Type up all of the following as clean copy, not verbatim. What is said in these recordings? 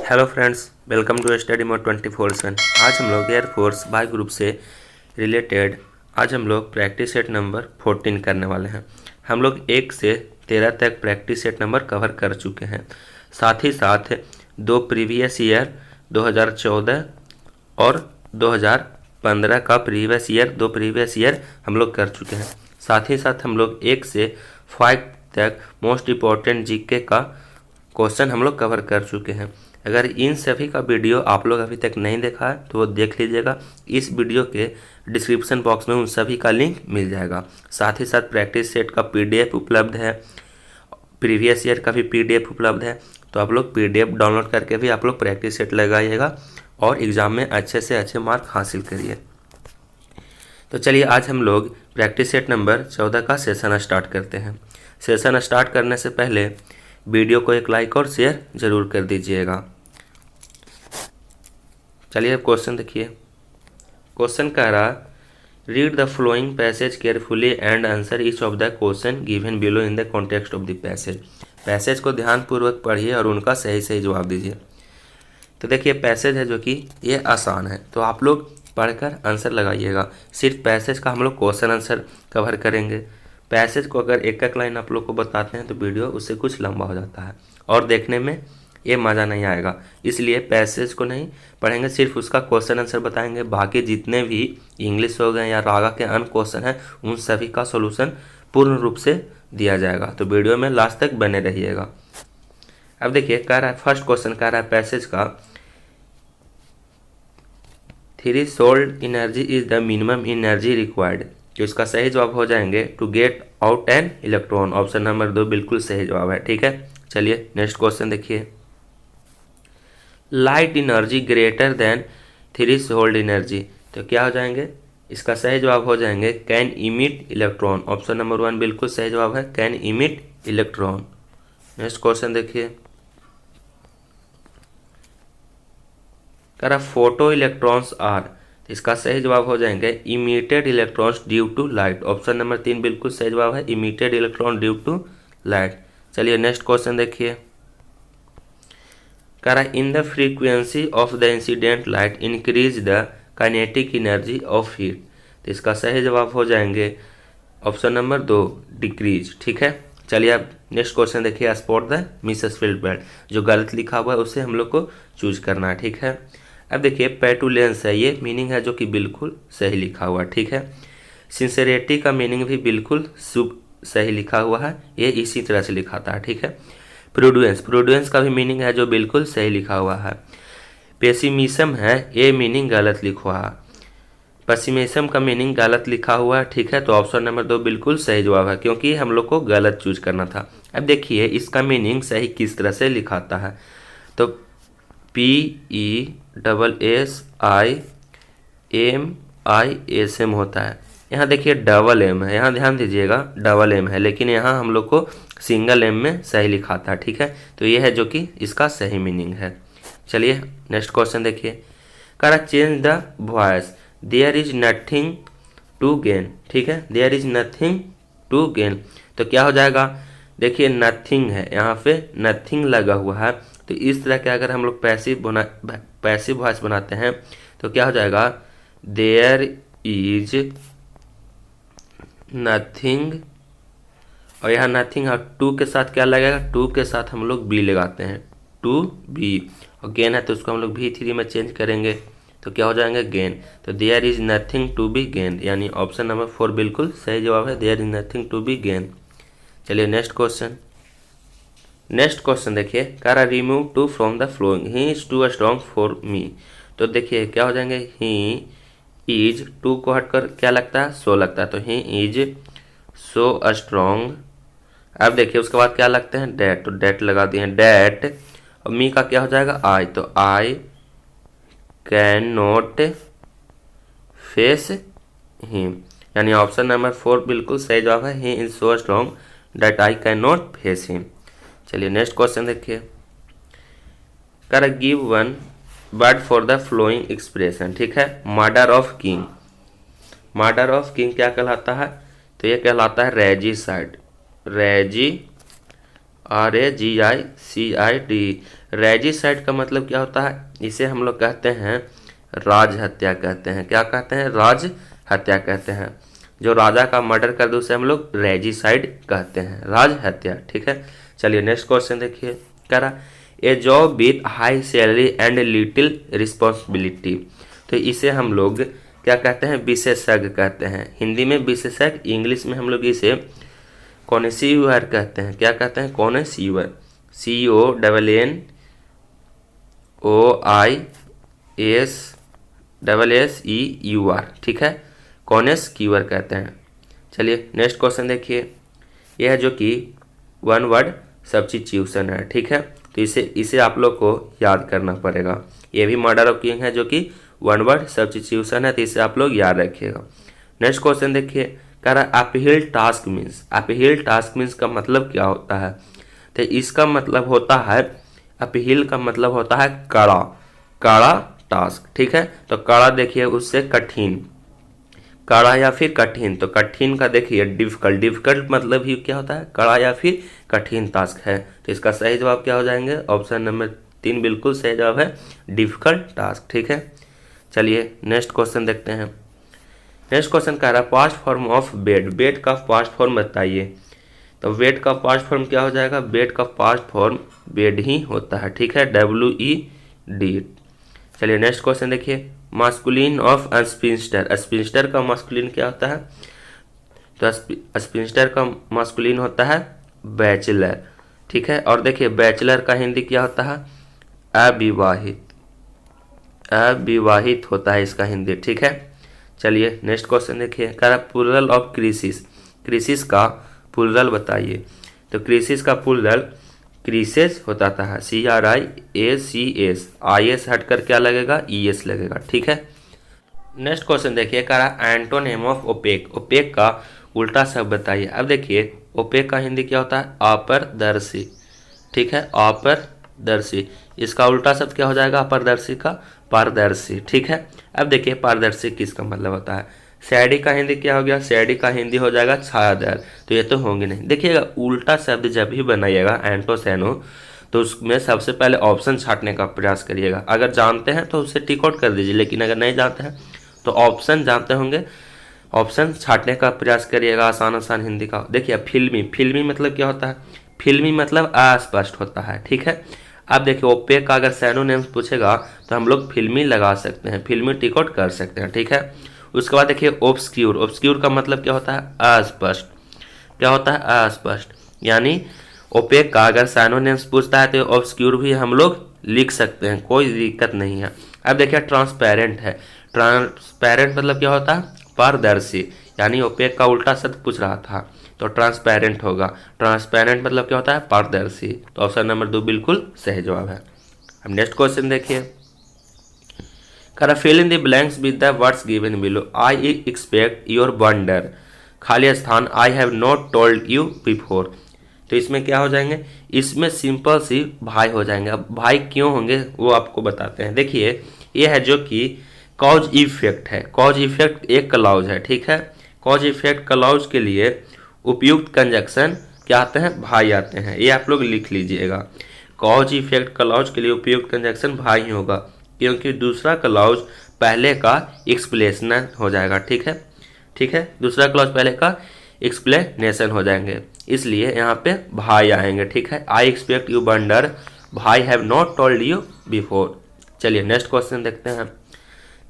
Hello friends, welcome to study mode 24/7। आज हम लोग एयरफोर्स बाय ग्रुप से रिलेटेड आज हम लोग प्रैक्टिस सेट नंबर 14 करने वाले हैं। हम लोग 1 से 13 तक प्रैक्टिस सेट नंबर कवर कर चुके हैं। साथ ही साथ दो प्रीवियस ईयर 2014 और 2015 का दो प्रीवियस ईयर हम लोग कर चुके हैं। साथ ही साथ हम लोग 1 से 5 तक मोस्ट इम्पॉर्टेंट जीके का क्वेश्चन हम लोग कवर कर चुके हैं। अगर इन सभी का वीडियो आप लोग अभी तक नहीं देखा है तो वो देख लीजिएगा। इस वीडियो के डिस्क्रिप्शन बॉक्स में उन सभी का लिंक मिल जाएगा। साथ ही साथ प्रैक्टिस सेट का पीडीएफ उपलब्ध है, प्रीवियस ईयर का भी पीडीएफ उपलब्ध है। तो आप लोग पीडीएफ डाउनलोड करके भी आप लोग प्रैक्टिस सेट लगाइएगा और एग्ज़ाम में अच्छे से अच्छे मार्क हासिल करिए। तो चलिए आज हम लोग प्रैक्टिस सेट नंबर 14 का सेशन स्टार्ट करते हैं। सेशन स्टार्ट करने से पहले वीडियो को एक लाइक और शेयर ज़रूर कर दीजिएगा। चलिए अब क्वेश्चन देखिए। क्वेश्चन कह रहा, read the flowing passage carefully and answer each of the question given below in the context of the passage. Passage को ध्यानपूर्वक पढ़िए और उनका सही सही जवाब दीजिए। तो देखिए पैसेज है जो कि ये आसान है, तो आप लोग पढ़कर आंसर लगाइएगा। सिर्फ पैसेज का हम लोग क्वेश्चन आंसर कवर करेंगे। पैसेज को अगर एक एक लाइन आप लोग को बताते हैं तो वीडियो उससे कुछ लंबा हो जाता है और देखने में ये मज़ा नहीं आएगा। इसलिए पैसेज को नहीं पढ़ेंगे, सिर्फ उसका क्वेश्चन आंसर बताएंगे। बाकी जितने भी इंग्लिश हो गए या रागा के अन्य क्वेश्चन हैं उन सभी का सॉल्यूशन पूर्ण रूप से दिया जाएगा। तो वीडियो में लास्ट तक बने रहिएगा। अब देखिए कह रहा है, फर्स्ट क्वेश्चन कह रहा है पैसेज का, threshold energy is the minimum energy required. तो इसका सही जवाब हो जाएंगे to get out an electron. Option number 2 बिल्कुल सही जवाब है। ठीक है, चलिए नेक्स्ट क्वेश्चन देखिए। Light energy greater than threshold energy. तो क्या हो जाएंगे, इसका सही जवाब हो जाएंगे can emit electron. Option number 1 बिल्कुल सही जवाब है, can emit electron. Next question देखिए, कह रहा फोटो इलेक्ट्रॉन्स आर। इसका सही जवाब हो जाएंगे emitted electrons due to light. Option number 3 बिल्कुल सही जवाब है, emitted electron due to light. चलिए नेक्स्ट क्वेश्चन देखिए। कह रहा in the frequency of the incident light increase the kinetic energy of heat. तो इसका सही जवाब हो जाएंगे ऑप्शन नंबर 2 डिक्रीज। ठीक है, चलिए अब नेक्स्ट क्वेश्चन देखिए। Spot the Mrs field belt. जो गलत लिखा हुआ है उसे हम लोग को चूज करना है। ठीक है, अब देखिए पेटुलेंस है, ये मीनिंग है जो कि बिल्कुल सही लिखा हुआ है। ठीक है, सिंसेरिटी का मीनिंग भी बिल्कुल सही लिखा हुआ है, ये इसी तरह से लिखाता है। ठीक है, प्रूडेंस का भी मीनिंग है जो बिल्कुल सही लिखा हुआ है। पेसिमिज्म है, ये मीनिंग गलत लिखा हुआ है। पेसिमिज्म का मीनिंग गलत लिखा हुआ है। ठीक है, तो ऑप्शन नंबर 2 बिल्कुल सही जवाब है, क्योंकि हम लोग को गलत चूज करना था। अब देखिए इसका मीनिंग सही किस तरह से लिखाता है। तो PESSIMISM होता है। यहाँ देखिए डबल एम है, यहाँ ध्यान दीजिएगा डबल एम है, लेकिन यहाँ हम लोग को सिंगल एम में सही लिखाता है। ठीक है, तो ये है जो कि इसका सही मीनिंग है। चलिए नेक्स्ट क्वेश्चन देखिए। कह रहा change the voice, there is nothing to gain. ठीक है, there is nothing to gain. तो क्या हो जाएगा, देखिए नथिंग है, यहाँ पे नथिंग लगा हुआ है। तो इस तरह के अगर हम लोग पैसिव वॉइस बनाते हैं तो क्या हो जाएगा, देयर इज नथिंग, और यहाँ नथिंग टू के साथ क्या लगेगा, टू के साथ हम लोग बी लगाते हैं, टू बी, और गेन है तो उसको हम लोग V3 में चेंज करेंगे तो क्या हो जाएंगे गेन। तो there is nothing to be gain, यानी ऑप्शन नंबर 4 बिल्कुल सही जवाब है, there is nothing to be gain. चलिए नेक्स्ट क्वेश्चन। नेक्स्ट क्वेश्चन देखिए, कह रहा remove to from the flowing, he is too strong for me. तो देखिए क्या हो जाएंगे, ही इज, टू को हटकर क्या लगता है, सो लगता है, तो ही इज सो स्ट्रॉन्ग। अब देखिए उसके बाद क्या लगते हैं, डेट, तो डेट लगा दिए हैं डेट, और मी का क्या हो जाएगा आई, तो I can not face him, यानी ऑप्शन नंबर 4 बिल्कुल सही जवाब है, he is so strong that I can not face him. चलिए नेक्स्ट क्वेश्चन देखिए। कर give one word for the flowing expression. ठीक है, murder of king. Murder of king क्या कहलाता है, तो ये कहलाता है रेजिसाइड। रेजी RAGICID। रेजिसाइड का मतलब क्या होता है? इसे हम लोग कहते हैं राज हत्या कहते हैं। क्या कहते हैं? राज हत्या कहते हैं। जो राजा का मर्डर कर दे उसे हम लोग रेजिसाइड कहते हैं, राज हत्या। ठीक है, चलिए नेक्स्ट क्वेश्चन देखिए। कह रहा ए job with high salary and little responsibility. तो इसे हम लोग क्या कहते हैं? विशेषज्ञ कहते हैं। हिंदी में विशेषज्ञ, इंग्लिश में हम लोग इसे कॉनेस्यूअर कहते हैं। क्या कहते हैं? कॉनेस्यूअर। CONNISSEUR। ठीक है, कॉनेस्यूअर कहते हैं। चलिए नेक्स्ट क्वेश्चन देखिए। यह है जो कि वन वर्ड सब्स्टिट्यूशन है। ठीक है, तो इसे आप लोग को याद करना पड़ेगा। ये भी मर्डर ऑफ किंग है जो कि वन वर्ड सब्स्टिट्यूशन है, तो इसे आप लोग याद रखिएगा। नेक्स्ट क्वेश्चन देखिए। कह रहा है uphill task means. Uphill task means का मतलब क्या होता है? तो इसका मतलब होता है, अपहिल का मतलब होता है कड़ा, कड़ा टास्क। ठीक है, तो कड़ा देखिए उससे कठिन, कड़ा या फिर कठिन। तो कठिन का देखिए डिफिकल्ट। डिफिकल्ट मतलब ही क्या होता है? कड़ा या फिर कठिन टास्क है। तो इसका सही जवाब क्या हो जाएंगे? ऑप्शन नंबर 3 बिल्कुल सही जवाब है, डिफिकल्ट टास्क। ठीक है, चलिए नेक्स्ट क्वेश्चन देखते हैं। नेक्स्ट क्वेश्चन कह रहा है past form of bed. Bed का पास्ट फॉर्म बताइए। तो बेड का पास्ट फॉर्म क्या हो जाएगा? बेड का पास्ट फॉर्म बेड ही होता है। ठीक है, WED। चलिए नेक्स्ट क्वेश्चन देखिए। Masculine of sphincter. स्पिंस्टर का मास्कुलिन क्या होता है? तो स्पिंस्टर का मास्कुलिन होता है बैचलर। ठीक है, और देखिए बैचलर का हिंदी क्या होता है? अविवाहित। अविवाहित होता है इसका हिंदी। ठीक है, चलिए नेक्स्ट क्वेश्चन देखिए। कह रहा प्लूरल ऑफ क्रिसिस। क्रिसिस का प्लूरल बताइए। तो क्रिसिस का प्लूरल क्रिसेस होता था, CRIACS। IS हटकर क्या लगेगा? ES लगेगा। ठीक है, नेक्स्ट क्वेश्चन देखिए। कह रहा एंटोनिम ऑफ ओपेक। ओपेक का उल्टा शब्द बताइए। अब देखिए ओपेक का हिंदी क्या होता है? अपारदर्शी। ठीक है, अपारदर्शी। इसका उल्टा शब्द क्या हो जाएगा? अपारदर्शी का पारदर्शी। ठीक है, अब देखिए पारदर्शी किसका मतलब होता है? सैडी का हिंदी क्या हो गया? सैडी का हिंदी हो जाएगा छायादार। तो ये तो होंगे नहीं। देखिएगा उल्टा शब्द जब भी बनाइएगा एंटोसैनो, तो उसमें सबसे पहले ऑप्शन छांटने का प्रयास करिएगा। अगर जानते हैं तो उसे टिक आउट कर दीजिए, लेकिन अगर नहीं जानते हैं तो ऑप्शन जानते होंगे, ऑप्शन छांटने का प्रयास करिएगा। आसान आसान हिंदी का देखिए। फिल्मी। फिल्मी मतलब क्या होता है? फिल्मी मतलब अस्पष्ट होता है। ठीक है, अब देखिए ओपेक का अगर सैनोनिम्स पूछेगा तो हम लोग फिल्मी लगा सकते हैं, फिल्मी टिक आउट कर सकते हैं। ठीक है, उसके बाद देखिए ऑब्सक्यूर। ऑब्सक्यूर का मतलब क्या होता है? अस्पष्ट। क्या होता है? अस्पष्ट। यानी ओपेक का अगर सैनोनिम्स पूछता है तो ऑब्सक्यूर भी हम लोग लिख सकते हैं, कोई दिक्कत नहीं है। अब देखिए ट्रांसपेरेंट है। ट्रांसपेरेंट मतलब क्या होता है? पारदर्शी। यानी ओपेक का उल्टा शब्द पूछ रहा था तो ट्रांसपेरेंट होगा। ट्रांसपेरेंट मतलब क्या होता है? पारदर्शी। तो ऑप्शन नंबर 2 बिल्कुल सही जवाब है। अब नेक्स्ट क्वेश्चन देखिए। करा fill in the blanks with the words given below. I expect your wonder. खाली स्थान I have not told you before. तो इसमें क्या हो जाएंगे? इसमें सिंपल सी भाई हो जाएंगे। अब भाई क्यों होंगे वो आपको बताते हैं। देखिए ये है जो कि कॉज इफेक्ट है। कॉज इफेक्ट एक क्लॉज है। ठीक है, कॉज इफेक्ट क्लॉज के लिए उपयुक्त कंजक्शन क्या आते हैं? भाई आते हैं। ये आप लोग लिख लीजिएगा। कॉज इफेक्ट क्लॉज के लिए उपयुक्त कंजक्शन भाई ही होगा, क्योंकि दूसरा क्लॉज पहले का एक्सप्लेनेशन हो जाएगा। ठीक है, ठीक है, दूसरा क्लॉज पहले का एक्सप्लेनेशन हो जाएंगे, इसलिए यहाँ पे भाई आएंगे। ठीक है, आई एक्सपेक्ट यू वंडर, भाई have not told you before. चलिए नेक्स्ट क्वेश्चन देखते हैं।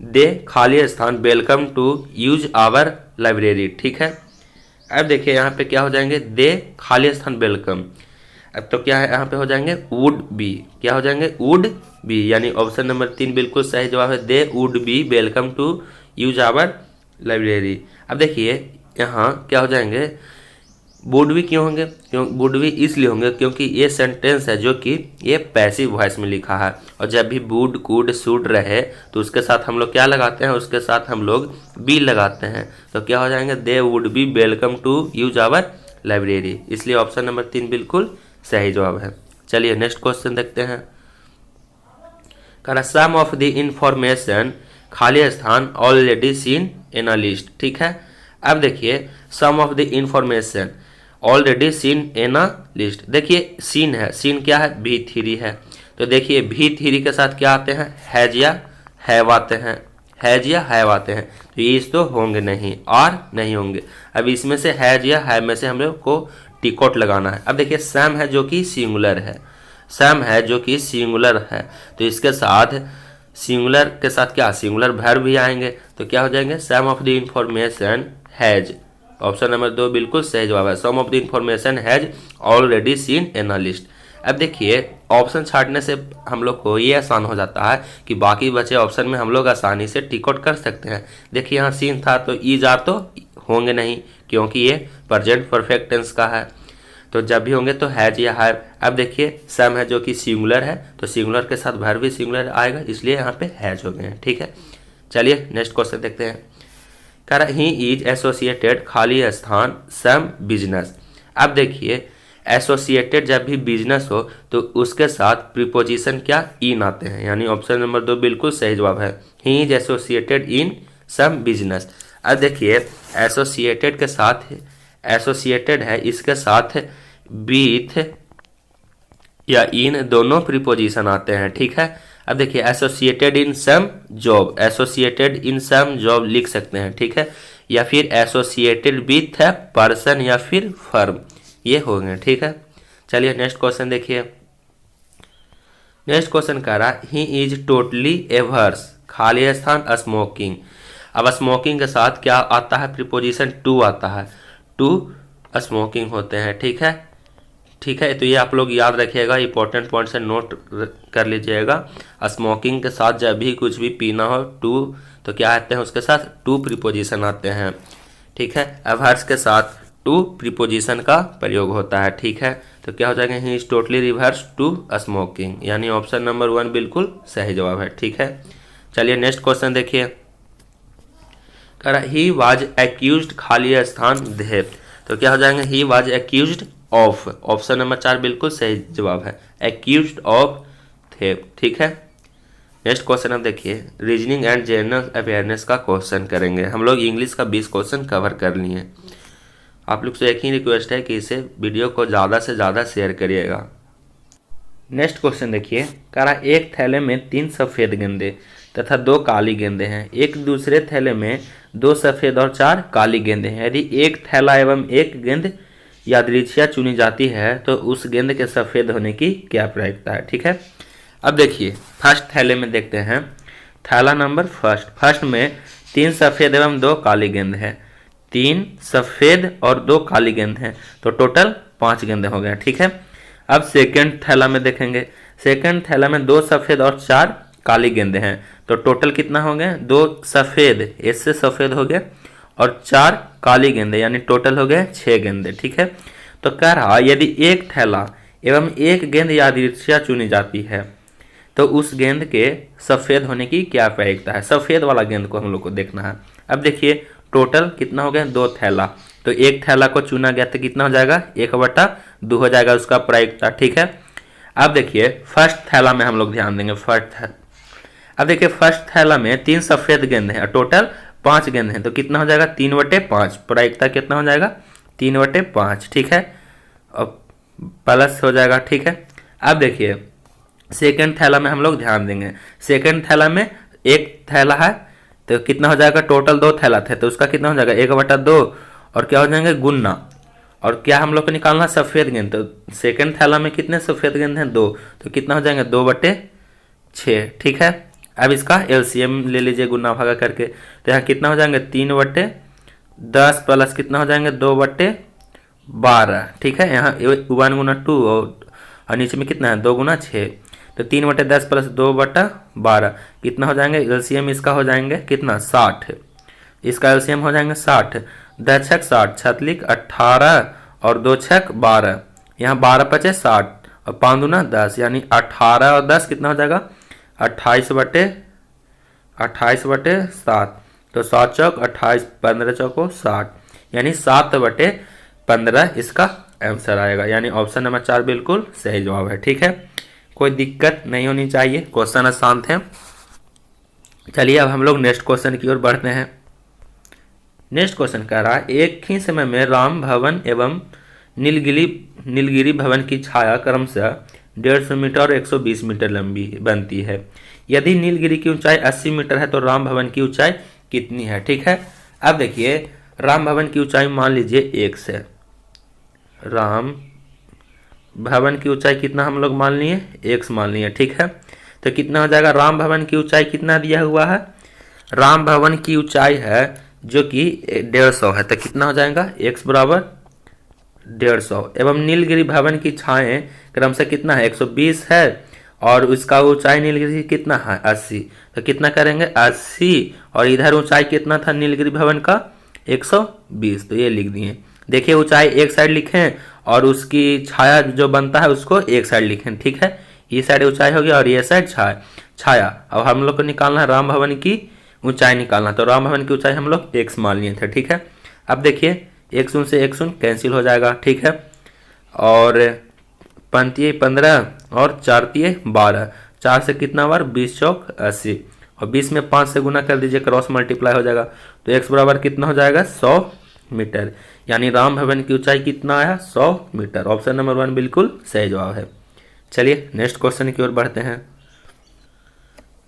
दे खाली स्थान welcome to use our library. ठीक है, अब देखिए यहाँ पे क्या हो जाएंगे? दे खाली स्थान वेलकम। अब तो क्या है यहाँ पे हो जाएंगे? Would be. क्या हो जाएंगे? Would be. यानी ऑप्शन नंबर 3 बिल्कुल सही जवाब है। They would be welcome to use our library. अब देखिए यहाँ क्या हो जाएंगे? वुड बी क्यों होंगे? वुड बी इसलिए होंगे क्योंकि ये सेंटेंस है जो कि ये पैसिव वॉइस में लिखा है, और जब भी वुड कुड शुड रहे तो उसके साथ हम लोग क्या लगाते हैं? उसके साथ हम लोग बी लगाते हैं। तो क्या हो जाएंगे? They would be welcome to use our library. इसलिए ऑप्शन नंबर 3 बिल्कुल सही जवाब है। चलिए नेक्स्ट क्वेश्चन देखते हैं। सम ऑफ द इंफॉर्मेशन खाली स्थान already seen in a list. ठीक है, अब देखिए some of the information already seen in a list. देखिए सीन है, सीन क्या है, V3 है। तो देखिए V3 के साथ क्या आते हैं, हैज या हैव आते हैं, हैज या हैव आते हैं। तो ये तो होंगे नहीं और नहीं होंगे। अब इसमें से हैज या हैव में से हम लोग को टिकट लगाना है। अब देखिए सैम है जो कि सिंगुलर है, सैम है जो कि सिंगुलर है, तो इसके साथ सिंगुलर के साथ क्या, सिंगुलर वर्ब भी आएंगे। तो क्या हो जाएंगे, some of the information has. Option number 2 बिल्कुल सही जवाब है, some of the information has already seen in a list. अब देखिए ऑप्शन छाटने से हम लोग को ये आसान हो जाता है कि बाकी बचे ऑप्शन में हम लोग आसानी से टिक आउट कर सकते हैं। देखिए यहाँ सीन था तो ईज आर तो होंगे नहीं, क्योंकि ये प्रेजेंट परफेक्ट टेंस का है। तो जब भी होंगे तो हैज या हैव। अब देखिए सम है जो कि सिंगुलर है, तो सिंगुलर के साथ वर्ब भी सिंगुलर आएगा, इसलिए यहाँ पे हैज हो गए हैं। ठीक है, चलिए नेक्स्ट क्वेश्चन देखते हैं। कह रहा ही इज एसोसिएटेड खाली स्थान सम बिजनेस। अब देखिए एसोसिएटेड जब भी बिजनेस हो तो उसके साथ प्रीपोजिशन क्या, इन आते हैं, यानी ऑप्शन नंबर 2 बिल्कुल सही जवाब है, he is associated in some business. अब देखिए एसोसिएटेड के साथ, एसोसिएटेड है इसके साथ विथ या इन दोनों प्रीपोजिशन आते हैं। ठीक है, अब देखिए associated in some job, associated in some job लिख सकते हैं। ठीक है, या फिर एसोसिएटेड विथ है पर्सन या फिर फर्म, ये हो गए। ठीक है, चलिए नेक्स्ट क्वेश्चन देखिए। नेक्स्ट क्वेश्चन कह रहा ही इज टोटली एवर्स खाली स्थान स्मोकिंग। अब स्मोकिंग के साथ क्या आता है, प्रीपोजिशन टू आता है, टू स्मोकिंग होते हैं। ठीक है, ठीक है, तो ये आप लोग याद रखिएगा, इंपॉर्टेंट पॉइंट से नोट कर लीजिएगा। स्मोकिंग के साथ जब भी कुछ भी पीना हो टू, तो क्या आते हैं उसके साथ टू प्रीपोजिशन आते हैं। ठीक है, एवर्स के साथ टू प्रीपोजिशन का प्रयोग होता है। ठीक है, तो क्या हो जाएगा, he is totally reverse to smoking, यानी ऑप्शन नंबर 1 बिल्कुल सही जवाब है। ठीक है, चलिए नेक्स्ट क्वेश्चन देखिए। कह रहा ही वाज एक्यूज्ड खाली स्थान थे, तो क्या हो जाएंगे, he was accused of, option number 4 बिल्कुल सही जवाब है, एक्यूज्ड ऑफ थे। ठीक है, नेक्स्ट क्वेश्चन अब देखिए, रीजनिंग एंड जनरल अवेयरनेस का क्वेश्चन करेंगे। हम लोग इंग्लिश का 20 क्वेश्चन कवर कर लिए। आप लोग से एक ही रिक्वेस्ट है कि इसे वीडियो को ज़्यादा से ज़्यादा शेयर करिएगा। नेक्स्ट क्वेश्चन देखिए, कह रहा एक थैले में 3 सफ़ेद गेंदे तथा 2 काली गेंदे हैं, एक दूसरे थैले में 2 सफ़ेद और 4 काली गेंदे हैं। यदि एक थैला एवं एक गेंद यादृच्छिया चुनी जाती है तो उस गेंद के सफ़ेद होने की क्या प्रायिकता है। ठीक है, अब देखिए फर्स्ट थैले में देखते हैं, थैला नंबर फर्स्ट में 3 सफ़ेद एवं 2 काली गेंद है, 3 सफ़ेद और 2 काली गेंद हैं, तो टोटल 5 गेंदे हो गए। ठीक है, अब सेकंड थैला में देखेंगे, सेकंड थैला में 2 सफ़ेद और 4 काली गेंदे हैं, तो टोटल कितना हो गए, 2 सफ़ेद, इससे सफ़ेद हो गए और 4 काली गेंदे, यानी टोटल हो गए 6 गेंदे। ठीक है, तो कह रहा यदि एक थैला एवं एक गेंद यादृच्छिया चुनी जाती है तो उस गेंद के सफ़ेद होने की क्या प्रायिकता है। सफ़ेद वाला गेंद को हम लोग को देखना है। अब देखिए टोटल कितना हो गया, 2 थैला, तो एक थैला को चुना गया तो कितना हो जाएगा, 1/2 हो जाएगा उसका प्रायिकता। ठीक है, अब देखिए फर्स्ट थैला में हम लोग ध्यान देंगे, अब देखिए फर्स्ट थैला में 3 सफ़ेद गेंद हैं, टोटल 5 गेंद हैं, तो कितना हो जाएगा, 3/5, प्रायिकता कितना हो जाएगा, 3/5। ठीक है, अब प्लस हो जाएगा। ठीक है, अब देखिए सेकंड थैला में हम लोग ध्यान देंगे, सेकंड थैला में एक थैला है तो कितना हो जाएगा, टोटल 2 थैला थे तो उसका कितना हो जाएगा, 1/2, और क्या हो जाएंगे गुन्ना, और क्या हम लोग को निकालना सफ़ेद गेंद, तो सेकंड थैला में कितने सफ़ेद गेंद हैं, 2, तो कितना हो जाएंगे 2/6। ठीक है, अब इसका एलसीएम ले लीजिए गुना भागा करके, तो यहाँ कितना हो जाएंगे 3/10 प्लस कितना हो जाएंगे 2/12। ठीक है, यहाँ 1 × 2 और नीचे में कितना है 2 × 6, तो 3/10 प्लस 2/12 कितना हो जाएंगे, एलसीएम इसका हो जाएंगे कितना 60, इसका एलसीएम हो जाएंगे 60, 10 छक 60, 6 18 और 2 छक 12, यहाँ 12×5 60 और 5 दूना 10, यानी 18 और 10 कितना हो जाएगा 28/7, तो 7 चौक 28, 15 चौको 60, यानी 7/15 इसका आंसर आएगा, यानी ऑप्शन नंबर 4 बिल्कुल सही जवाब है। ठीक है, कोई दिक्कत नहीं होनी चाहिए, क्वेश्चन आसान थे। चलिए अब हम लोग नेक्स्ट क्वेश्चन की ओर बढ़ते हैं। नेक्स्ट क्वेश्चन कह रहा है एक ही समय में राम भवन एवं नीलगिरी नीलगिरी भवन की छाया क्रमशः 150 मीटर और 120 मीटर लंबी बनती है। यदि नीलगिरी की ऊंचाई 80 मीटर है तो राम भवन की ऊंचाई कितनी है? ठीक है, अब देखिए राम भवन की ऊंचाई मान लीजिए 1 है। राम भवन की ऊंचाई कितना हम लोग मान लिए? 1 मान लिए। ठीक है, तो कितना हो जाएगा? राम भवन की ऊंचाई कितना दिया हुआ है? राम भवन की ऊंचाई है जो कि 150 है, तो कितना हो जाएगा? x बराबर 150 एवं नीलगिरी भवन की छाएं क्रमशः कितना है? 120 है और उसका ऊंचाई नीलगिरी कितना है? 80, तो कितना करेंगे? 80 और इधर ऊंचाई कितना था नीलगिरी भवन का? 120, तो ये लिख दिए। देखिए ऊंचाई एक साइड लिखें और उसकी छाया जो बनता है उसको एक साइड लिखें। ठीक है, ये साइड ऊंचाई हो गया और ये साइड छाया। अब हम लोग को निकालना है राम भवन की ऊंचाई निकालना, तो राम भवन की ऊंचाई हम लोग x मान लिए थे। ठीक है, अब देखिए 1 शून्य से 1 शून्य कैंसिल हो जाएगा। ठीक है, और 5 15 और 4 12, 4 से कितना बार? 20 चौक 80 और 20 में 5 से गुना कर दीजिए, क्रॉस मल्टीप्लाई हो जाएगा, तो x बराबर कितना हो जाएगा? 100 मीटर। यानी राम भवन की ऊंचाई कितना आया? 100 मीटर। ऑप्शन नंबर 1 बिल्कुल सही जवाब है। चलिए नेक्स्ट क्वेश्चन की ओर बढ़ते हैं।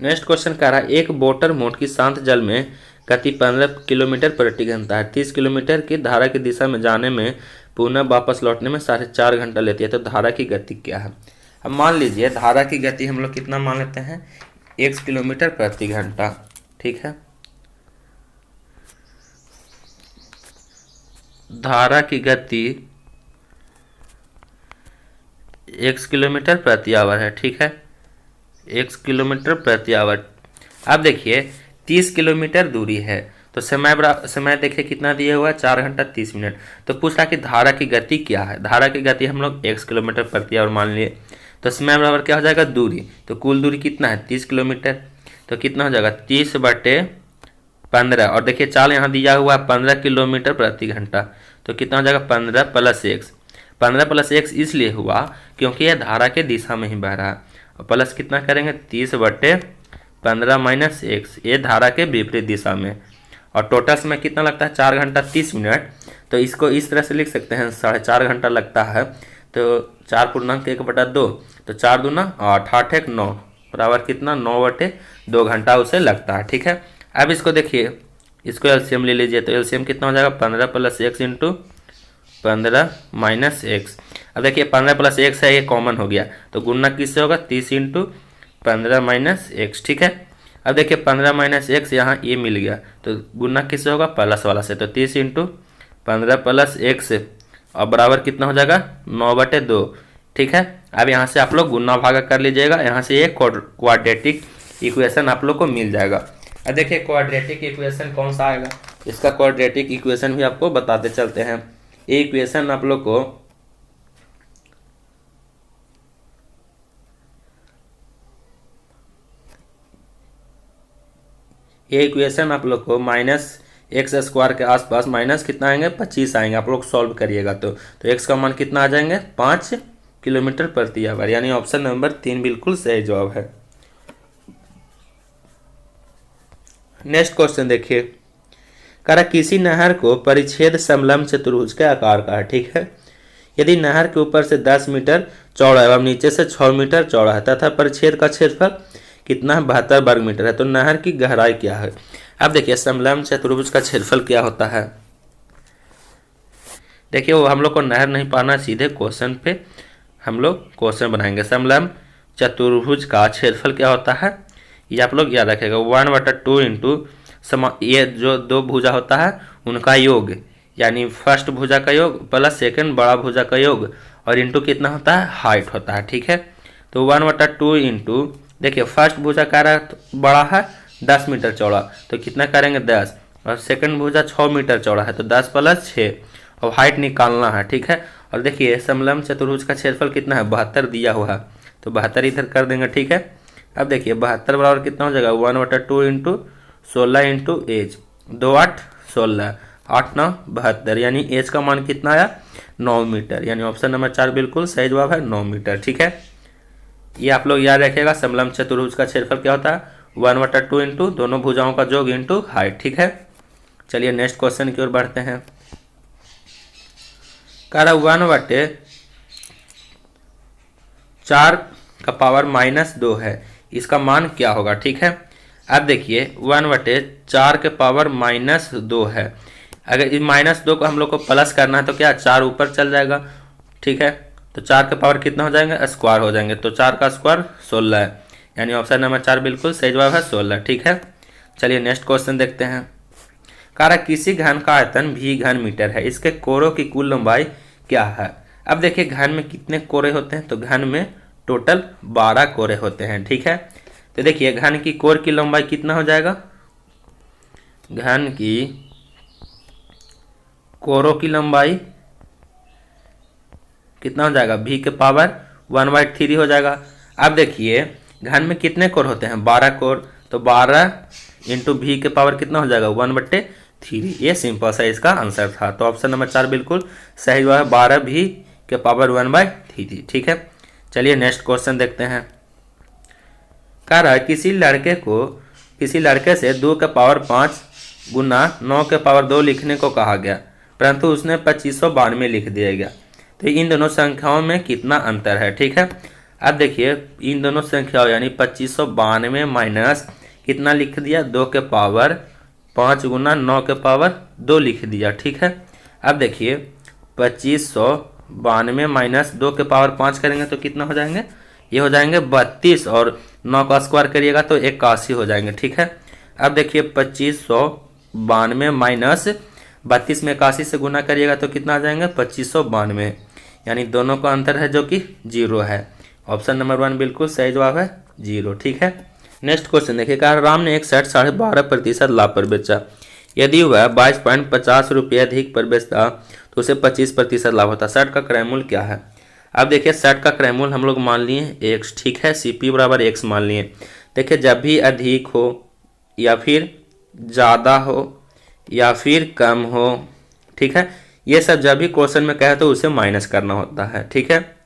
नेक्स्ट क्वेश्चन कह रहा है एक मोटर मोट की शांत जल में गति 15 किलोमीटर प्रति घंटा है। 30 किलोमीटर की धारा की दिशा में जाने में पुनः वापस लौटने में 4.5 घंटा लेती है, तो धारा की गति क्या है? अब मान लीजिए धारा की गति हम लोग कितना मान लेते हैं? 1 किलोमीटर प्रति घंटा। ठीक है, धारा की गति 1 किलोमीटर प्रति आवर है। ठीक है, 1 किलोमीटर प्रति आवर। अब देखिए 30 किलोमीटर दूरी है, तो समय देखिए कितना दिया हुआ है? 4 घंटा 30 मिनट। तो पूछ रहा कि धारा की गति क्या है? धारा की गति हम लोग 1 किलोमीटर प्रति आवर मान लिए, तो समय बराबर क्या हो जाएगा? दूरी। तो कुल दूरी कितना है? 30 किलोमीटर, तो कितना हो जाएगा? 30/15 और देखिए चाल यहाँ दिया हुआ है 15 किलोमीटर प्रति घंटा, तो कितना हो जाएगा? 15 + x। 15 + x इसलिए हुआ क्योंकि यह धारा के दिशा में ही बह रहा है, और प्लस कितना करेंगे? 30/15 - x, ये धारा के विपरीत दिशा में। और टोटल समय कितना लगता है? 4 घंटा 30 मिनट। तो इसको इस तरह से लिख सकते हैं 4.5 घंटा लगता है, तो 4×1/2, तो 4 दूना 8, 8 1 9 बराबर कितना? 9/2 घंटा उसे लगता है। ठीक है, अब इसको देखिए, इसको एलसीएम ले लीजिए, तो एलसीएम कितना हो जाएगा? 15 + x × 15 - x। अब देखिए 15 + x है, ये कॉमन हो गया, तो गुणा किससे होगा? 30 × 15 - x। ठीक है, अब देखिए 15 - x यहाँ ये मिल गया, तो गुणा किससे होगा? प्लस वाला से, तो 30 × 15 + x और बराबर कितना हो जाएगा? 9/2। ठीक है, अब यहाँ से आप लोग गुणा भागा कर लीजिएगा, यहाँ से ये क्वाड्रेटिक इक्वेशन आप लोग को मिल जाएगा। अब देखिए क्वाड्रेटिक इक्वेशन कौन सा आएगा? इसका क्वाड्रेटिक इक्वेशन भी आपको बताते चलते हैं। ये इक्वेशन आप लोग को -x² के आसपास माइनस कितना आएंगे? 25 आएंगे। आप लोग सॉल्व करिएगा तो x का मान कितना आ जाएंगे? 5 किलोमीटर प्रति आवर, यानी ऑप्शन नंबर 3 बिल्कुल सही जवाब है। नेक्स्ट क्वेश्चन देखिए, कह रहा किसी नहर को परिच्छेद समलंब चतुर्भुज के आकार का है। ठीक है, यदि नहर के ऊपर से 10 मीटर चौड़ा एवं नीचे से 6 मीटर चौड़ा है तथा परिच्छेद का क्षेत्रफल कितना है? 72 वर्ग मीटर है, तो नहर की गहराई क्या है? अब देखिए समलंब चतुर्भुज का क्षेत्रफल क्या होता है? देखिए वो हम लोग को नहर नहीं पाना, सीधे क्वेश्चन पे हम लोग क्वेश्चन बनाएंगे। समलंब चतुर्भुज का क्षेत्रफल क्या होता है ये आप लोग याद रखेगा। 1/2 इंटू ये जो दो भुजा होता है उनका योग, यानी फर्स्ट भुजा का योग प्लस सेकंड बड़ा भुजा का योग, और इंटू कितना होता है? हाइट होता है। ठीक है, तो 1/2 इंटू देखिए फर्स्ट भुजा का बड़ा है 10 मीटर चौड़ा, तो कितना करेंगे? 10, और सेकंड भुजा 6 मीटर चौड़ा है, तो 10 + 6, और हाइट निकालना है। ठीक है, और देखिए समलंब चतुर्भुज का क्षेत्रफल कितना है? 72 दिया हुआ है, तो 72 इधर कर देंगे। ठीक है, अब देखिए 72 बराबर कितना हो जाएगा? 1/2 इंटू 16 इंटू एज, 2 8 16, 8 9 72, यानी एज का मान कितना आया? 9 मीटर, यानी ऑप्शन नंबर 4 बिल्कुल सही जवाब है, 9 मीटर। ठीक है, ये आप लोग याद रखिएगा। समलंब चतुर्भुज का क्षेत्रफल क्या होता है? 1/2 इंटू दोनों भुजाओं का योग इंटू हाइट। ठीक है, चलिए नेक्स्ट क्वेश्चन की ओर बढ़ते हैं। कह रहा 1/4 का पावर -2 है, इसका मान क्या होगा। ठीक है, अब देखिए 1/4 के पावर -2 है। अगर इस -2 को हम लोग को प्लस करना है तो क्या 4 ऊपर चल जाएगा। ठीक है, तो 4 के पावर कितना हो जाएंगे, स्क्वायर हो जाएंगे, तो 4 का स्क्वायर 16 है, यानी ऑप्शन नंबर 4 बिल्कुल सही जवाब है 16। ठीक है, चलिए नेक्स्ट क्वेश्चन देखते हैं। कह रहा किसी घन का आयतन भी घन मीटर है, इसके कोरों की कुल लंबाई क्या है। अब देखिए घन में कितने कोरे होते हैं, तो घन में टोटल 12 कोरे होते हैं। ठीक है, तो देखिए घन की कोर की लंबाई कितना हो जाएगा, घन की कोरों की लंबाई कितना हो जाएगा, v के पावर 1/3 हो जाएगा। अब देखिए घन में कितने कोर होते हैं, 12 कोर, तो 12 इंटू v के पावर कितना हो जाएगा 1/3। ये सिंपल सा इसका आंसर था, तो ऑप्शन नंबर 4 बिल्कुल सही जवाब है, 12 v के पावर 1/3। ठीक है, चलिए नेक्स्ट क्वेश्चन देखते हैं। कह रहा है किसी लड़के से 2 के पावर 5 गुना 9 के पावर 2 लिखने को कहा गया, परंतु उसने 2592 लिख दिया गया, तो इन दोनों संख्याओं में कितना अंतर है। ठीक है, अब देखिए इन दोनों संख्याओं यानी 2592 माइनस कितना लिख दिया, 2 के पावर 5 गुना 9 के पावर 2 लिख दिया। ठीक है, अब देखिए 2592 माइनस 2 के पावर 5 करेंगे तो कितना हो जाएंगे, ये हो जाएंगे 32, और 9 का स्क्वायर करिएगा तो 81 हो जाएंगे। ठीक है, अब देखिए 2592 माइनस 32 में 81 से गुना करिएगा तो कितना आ जाएंगे 2592, यानी दोनों का अंतर है जो कि 0 है। ऑप्शन नंबर 1 बिल्कुल सही जवाब है 0। ठीक है, नेक्स्ट क्वेश्चन देखिए। राम ने एक शर्ट 12.5% लाभ पर बेचा, यदि वह 22.50 रुपये अधिक पर बेचता तो उसे 25% लाभ होता। शर्ट का क्रय मूल्य क्या है। अब देखिए शर्ट का क्रय मूल्य हम लोग मान लिए x। ठीक है, CP बराबर x मान लिए। देखिए जब भी अधिक हो या फिर ज़्यादा हो या फिर कम हो, ठीक है, ये सब जब भी क्वेश्चन में कहे तो उसे माइनस करना होता है। ठीक है,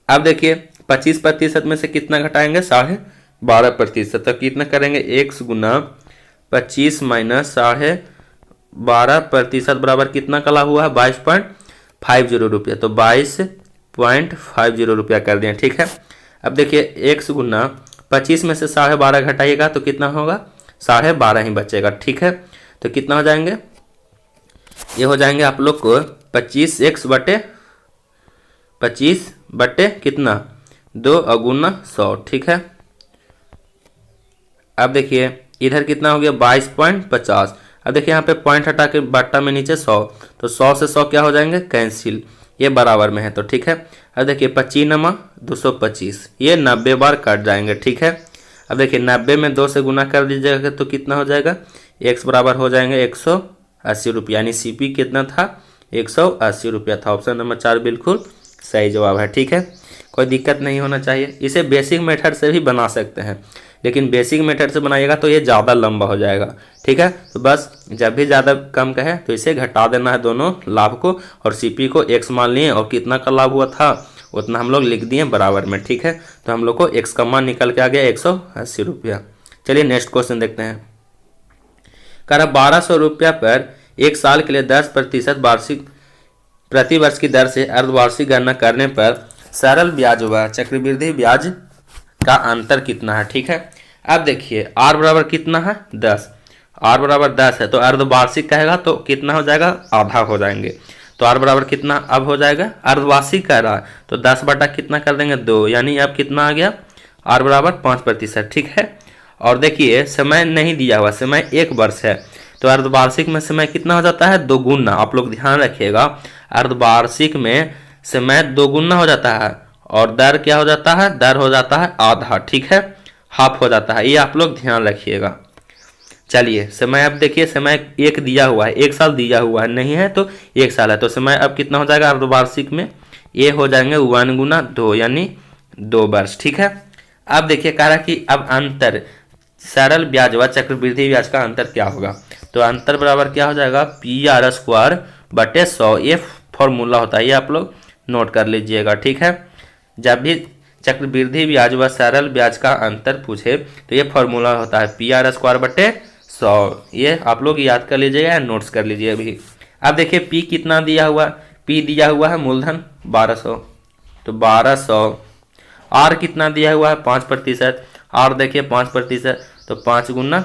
अब देखिए 25% में से कितना घटाएंगे 12.5%, तो कितना करेंगे x गुना 25 माइनस 12.5% बराबर कितना कला हुआ है 22.50 रुपया, तो 22.50 रुपया कर दिए। ठीक है, अब देखिए x गुना 25 में से 12.5 घटाइएगा तो कितना होगा 12.5 ही बचेगा। ठीक है, तो कितना हो जाएंगे, ये हो जाएंगे आप लोग को 25x बटे 25 बटे कितना 2 गुना 100। ठीक है, अब देखिए इधर कितना हो गया 22.50। अब देखिए यहाँ पे पॉइंट हटा के बट्टा में नीचे 100, तो 100 से 100 क्या हो जाएंगे कैंसिल, ये बराबर में है, तो ठीक है। अब देखिए 25 नमा 225, ये 90 बार कट जाएंगे। ठीक है, अब देखिए 90 में 2 से गुना कर दीजिएगा तो कितना हो जाएगा, x बराबर हो जाएंगे 180 रुपया, यानी CP कितना था 180 रुपया था। ऑप्शन नंबर 4 बिल्कुल सही जवाब है। ठीक है, कोई दिक्कत नहीं होना चाहिए। इसे बेसिक मेथड से भी बना सकते हैं, लेकिन बेसिक मेथड से बनाइएगा तो ये ज़्यादा लंबा हो जाएगा। ठीक है, तो बस जब भी ज़्यादा कम कहे तो इसे घटा देना है दोनों लाभ को, और CP को x मान लिए और कितना का लाभ हुआ था उतना हम लोग लिख दिए बराबर में। ठीक है, तो हम लोग को x का मान निकल के आ गया 180 रुपया। चलिए नेक्स्ट क्वेश्चन देखते हैं। कह रहा 1200 रुपया पर 1 साल के लिए 10% वार्षिक प्रति वर्ष की दर से अर्धवार्षिक गणना करने पर सरल ब्याज व चक्रवृद्धि ब्याज का अंतर कितना है। ठीक है, अब देखिए r बराबर कितना है 10, r बराबर 10 है, तो अर्धवार्षिक कहेगा तो कितना हो जाएगा आधा हो जाएंगे, तो r बराबर कितना अब हो जाएगा, अर्धवार्षिक कह रहा है तो 10 बटा कितना कर देंगे 2, यानी अब कितना आ गया r बराबर 5%। ठीक है, और देखिए समय नहीं दिया हुआ, समय 1 वर्ष है, तो अर्धवार्षिक में समय कितना हो जाता है 2 गुना। आप लोग ध्यान रखिएगा, अर्धवार्षिक में समय 2 गुना हो जाता है, और दर क्या हो जाता है, दर हो जाता है आधा। ठीक है, हाफ हो जाता है, ये आप लोग ध्यान रखिएगा। चलिए समय अब देखिए समय 1 दिया हुआ है, 1 साल दिया हुआ है, नहीं है तो 1 साल है, तो समय अब कितना हो जाएगा अर्धवार्षिक में, ये हो जाएंगे 1 गुना 2 यानी 2 वर्ष। ठीक है, अब देखिए कह रहा कि अब अंतर सरल ब्याज व चक्रवृद्धि ब्याज का अंतर क्या होगा, तो अंतर बराबर क्या हो जाएगा PR² बटे 100, ये फॉर्मूला होता है, ये आप लोग नोट कर लीजिएगा। ठीक है, जब भी चक्रवृद्धि ब्याज व सरल ब्याज का अंतर पूछे तो ये फॉर्मूला होता है PR² बटे 100, ये आप लोग याद कर लीजिएगा, नोट्स कर लीजिए अभी। अब देखिए P कितना दिया हुआ, पी दिया हुआ है मूलधन 1200, तो 1200। आर कितना दिया हुआ है 5%, आर देखिए 5%, तो 5 गुना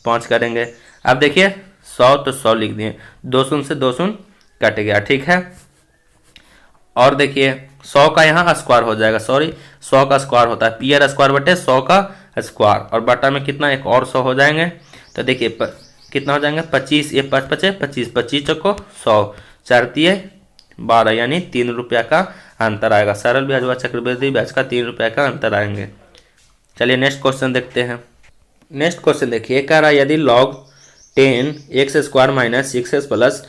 5 करेंगे। अब देखिए 100 तो 100 लिख दिए, 2 शून्य से 2 शून्य कट गया, ठीक है। और देखिए 100 का यहाँ स्क्वायर हो जाएगा, सॉरी 100 का स्क्वायर होता है पी आर स्क्वायर बटे 100 का स्क्वायर, और बटा में कितना एक और 100 हो जाएंगे। तो देखिए कितना हो जाएंगे 25, ये 5 पचे 25, 25 चौको 100, 4 तिये 12, यानी 3 रुपया का अंतर आएगा। सरल ब्याज व चक्रवृद्धि ब्याज का 3 रुपया का अंतर आएंगे। चलिए नेक्स्ट क्वेश्चन देखते हैं। नेक्स्ट क्वेश्चन देखिए, कह रहा है यदि log 10 x square minus 6x plus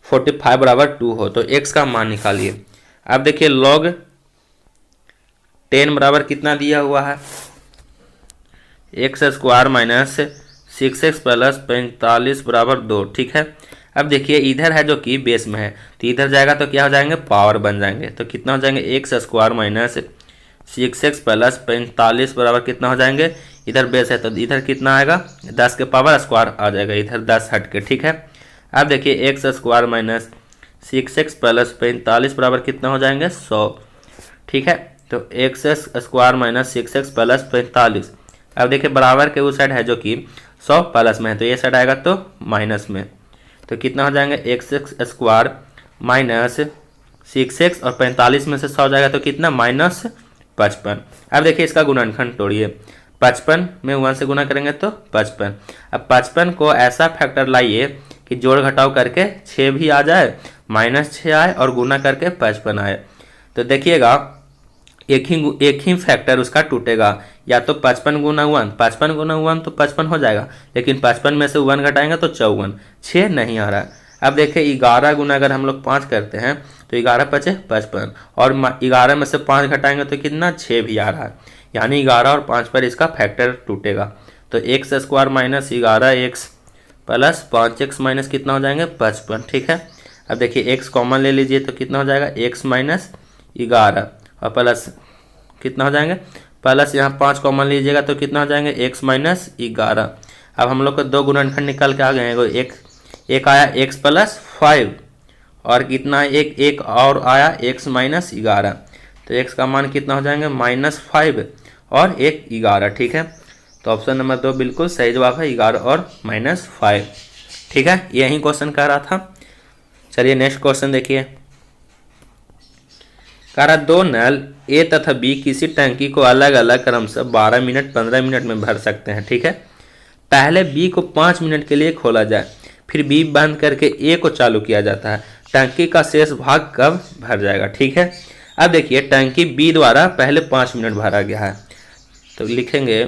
45 बराबर 2 हो तो x का मान निकालिए। अब देखिए log 10 बराबर कितना दिया हुआ है, x square minus 6x plus 45 बराबर 2, ठीक है। अब देखिए इधर है जो कि बेस में है, तो इधर जाएगा तो क्या हो जाएंगे पावर बन जाएंगे, तो कितना हो जाएंगे x square minus 6x plus 45 बराबर कितना हो जाएंगे, इधर बेस है तो इधर कितना आएगा 10 के पावर स्क्वायर आ जाएगा, इधर 10 हट के, ठीक है। अब देखिए x square minus 6x plus 45 बराबर कितना हो जाएंगे 100, ठीक है। तो x square minus 6x plus 45। अब देखिए बराबर के उस साइड है जो कि 100 प्लस में है, तो ये साइड आएगा तो माइनस में, तो कितना हो जाएंगे एक्स स्क्वायर माइनस 6x और 45 में से 100 जाएगा तो कितना माइनस 55। अब देखिए इसका गुणनखंड तोड़िए, 55 में 1 से गुना करेंगे तो 55। अब 55 को ऐसा फैक्टर लाइए कि जोड़ घटाव करके 6 भी आ जाए, -6 आए और गुना करके 55 आए। तो देखिएगा एक ही फैक्टर उसका टूटेगा, या तो 55 गुना 1, 55 गुना 1 तो 55 हो जाएगा, लेकिन 55 में से 1 घटाएंगे तो 54, 6 नहीं आ रहा। अब देखिए 11 गुना अगर हम लोग 5 करते हैं तो 11 पचे 55, और 11 में से 5 घटाएंगे तो कितना 6 भी आ रहा है, यानी 11 और 5 पर इसका फैक्टर टूटेगा। तो x square minus 11x plus 5x minus कितना हो जाएंगे 55, ठीक है। अब देखिए एक्स कॉमन ले लीजिए तो कितना हो जाएगा x माइनस 11 और प्लस कितना हो जाएंगे, प्लस यहाँ 5 कॉमन लीजिएगा तो कितना हो जाएंगे x माइनस 11। अब हम लोग को 2 गुणनखंड निकल के आ गए हैं, एक आया x प्लस 5 और कितना एक और आया x माइनस 11, तो x का मान कितना हो जाएंगे -5 और 11, ठीक है। तो ऑप्शन नंबर 2 बिल्कुल सही जवाब है, 11 और -5, ठीक है। यही क्वेश्चन कह रहा था। चलिए नेक्स्ट क्वेश्चन देखिए, कह रहा 2 नल ए तथा बी किसी टंकी को अलग अलग क्रम से 12 मिनट 15 मिनट में भर सकते हैं, ठीक है। पहले बी को 5 मिनट के लिए खोला जाए, फिर बी बंद करके ए को चालू किया जाता है, टंकी का शेष भाग कब भर जाएगा, ठीक है। अब देखिए टंकी बी द्वारा पहले 5 मिनट भरा गया है, तो लिखेंगे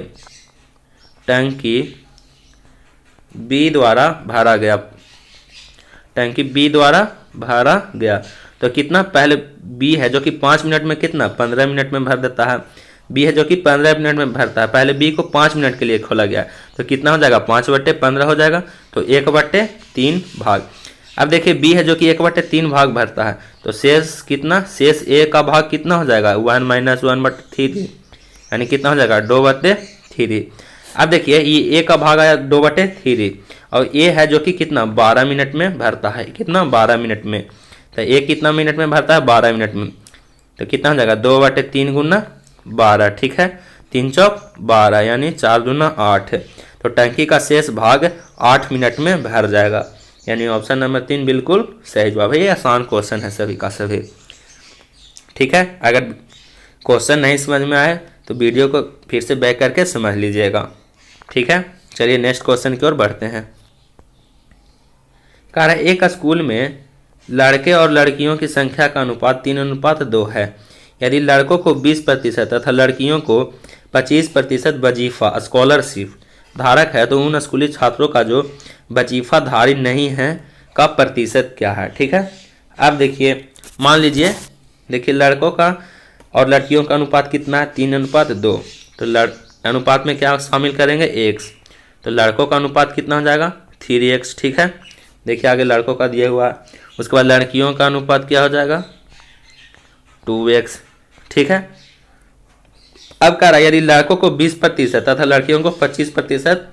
टंकी बी द्वारा भरा गया, टंकी बी द्वारा भरा गया, तो कितना पहले बी है जो कि 5 मिनट में कितना 15 मिनट में भर देता है, बी है जो कि 15 मिनट में भरता है, पहले बी को 5 मिनट के लिए खोला गया, तो कितना हो जाएगा 5/15 हो जाएगा, तो 1/3 भाग। अब देखिए बी है जो कि 1/3 भाग भरता है, तो शेष कितना, शेष ए का भाग कितना हो जाएगा 1 - 1/3, यानी कितना हो जाएगा 2/3। अब देखिए ये ए का भाग आया 2/3 और ए है जो कि कितना 12 मिनट में भरता है, कितना 12 मिनट में, तो ए कितना मिनट में भरता है 12 मिनट में, तो कितना हो जाएगा 2/3 गुना 12, ठीक है, 3 चौक 12 यानी 4 दूना 8, तो टंकी का शेष भाग 8 मिनट में भर जाएगा, यानी ऑप्शन नंबर 3 बिल्कुल सही जवाब है। ये आसान क्वेश्चन है सभी का सभी, ठीक है। अगर क्वेश्चन नहीं समझ में आए तो वीडियो को फिर से बैक करके समझ लीजिएगा, ठीक है। चलिए नेक्स्ट क्वेश्चन की ओर बढ़ते हैं। कह रहा है एक स्कूल में लड़के और लड़कियों की संख्या का अनुपात 3:2 है। यदि लड़कों को 20% तथा लड़कियों को 25% वजीफा स्कॉलरशिप धारक है तो उन स्कूली छात्रों का जो वजीफा धारी नहीं है का प्रतिशत क्या है, ठीक है। अब देखिए मान लीजिए, देखिए लड़कों का और लड़कियों का अनुपात कितना है 3:2, तो अनुपात में क्या शामिल करेंगे x, तो लड़कों का अनुपात कितना हो जाएगा 3x, ठीक है। देखिए आगे लड़कों का दिया हुआ है, उसके बाद लड़कियों का अनुपात क्या हो जाएगा 2x, ठीक है। अब कह रहा है यदि लड़कों को 20% तथा लड़कियों को 25%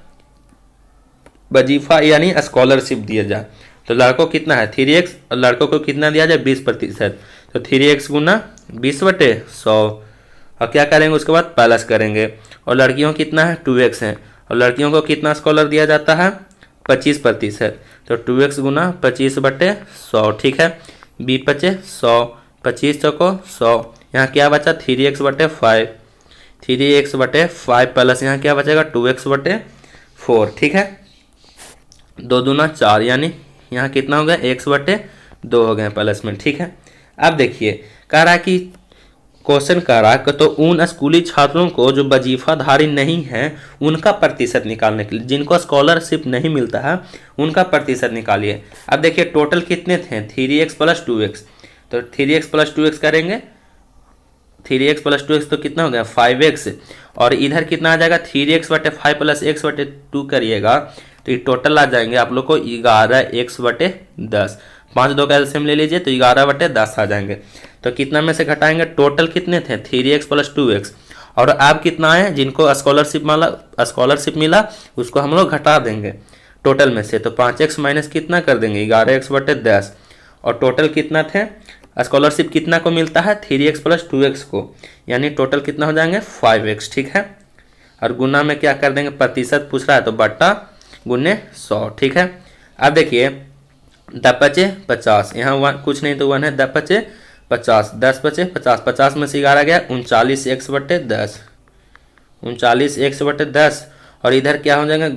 वजीफा यानी स्कॉलरशिप दिया जाए तो लड़कों कितना है 3x और लड़कों को कितना दिया जाए 20%, तो 3x गुना 20/100 और क्या करेंगे उसके बाद प्लस करेंगे। और लड़कियों कितना है 2x है और लड़कियों को कितना स्कॉलर दिया जाता है 25%, तो 2x गुना 25/100 ठीक है। 20×100 25 चौको 100, यहाँ क्या बचा 3x/5, 3x/5 प्लस यहाँ क्या बचेगा 2x/4 ठीक है। 2 दूना 4 यानी यहाँ कितना हो गया x/2 हो गया प्लस में ठीक है। अब देखिए कह रहा है कि क्वेश्चन कह रहा है तो उन स्कूली छात्रों को जो वजीफाधारी नहीं है उनका प्रतिशत निकालने के लिए, जिनको स्कॉलरशिप नहीं मिलता है उनका प्रतिशत निकालिए। अब देखिए टोटल कितने थे 3x + 2x, तो 3x + 2x करेंगे, 3x + 2x तो कितना हो गया 5x, और इधर कितना आ जाएगा 3x/5 + x/2 करिएगा तो ये टोटल आ जाएंगे आप लोग को 11x/10, 5 2 का एलसीएम ले लीजिए तो 11/10 आ जाएंगे। तो कितना में से घटाएंगे, टोटल कितने थे 3x + 2x, और अब कितना है जिनको स्कॉलरशिप मिला उसको हम लोग घटा देंगे टोटल में से, तो 5x माइनस कितना कर देंगे 11x/10, और टोटल कितना थे स्कॉलरशिप कितना को मिलता है 3x + 2x को, यानी टोटल कितना हो जाएंगे 5x ठीक है। और गुना में क्या कर देंगे, प्रतिशत पूछ रहा है तो बट्टा गुने 100 ठीक है। अब देखिए 10×5 यहाँ कुछ नहीं तो 1 है 10×5 10×5 50 में से 11 गया 39x/10, 39x/10, और इधर क्या हो जाएगा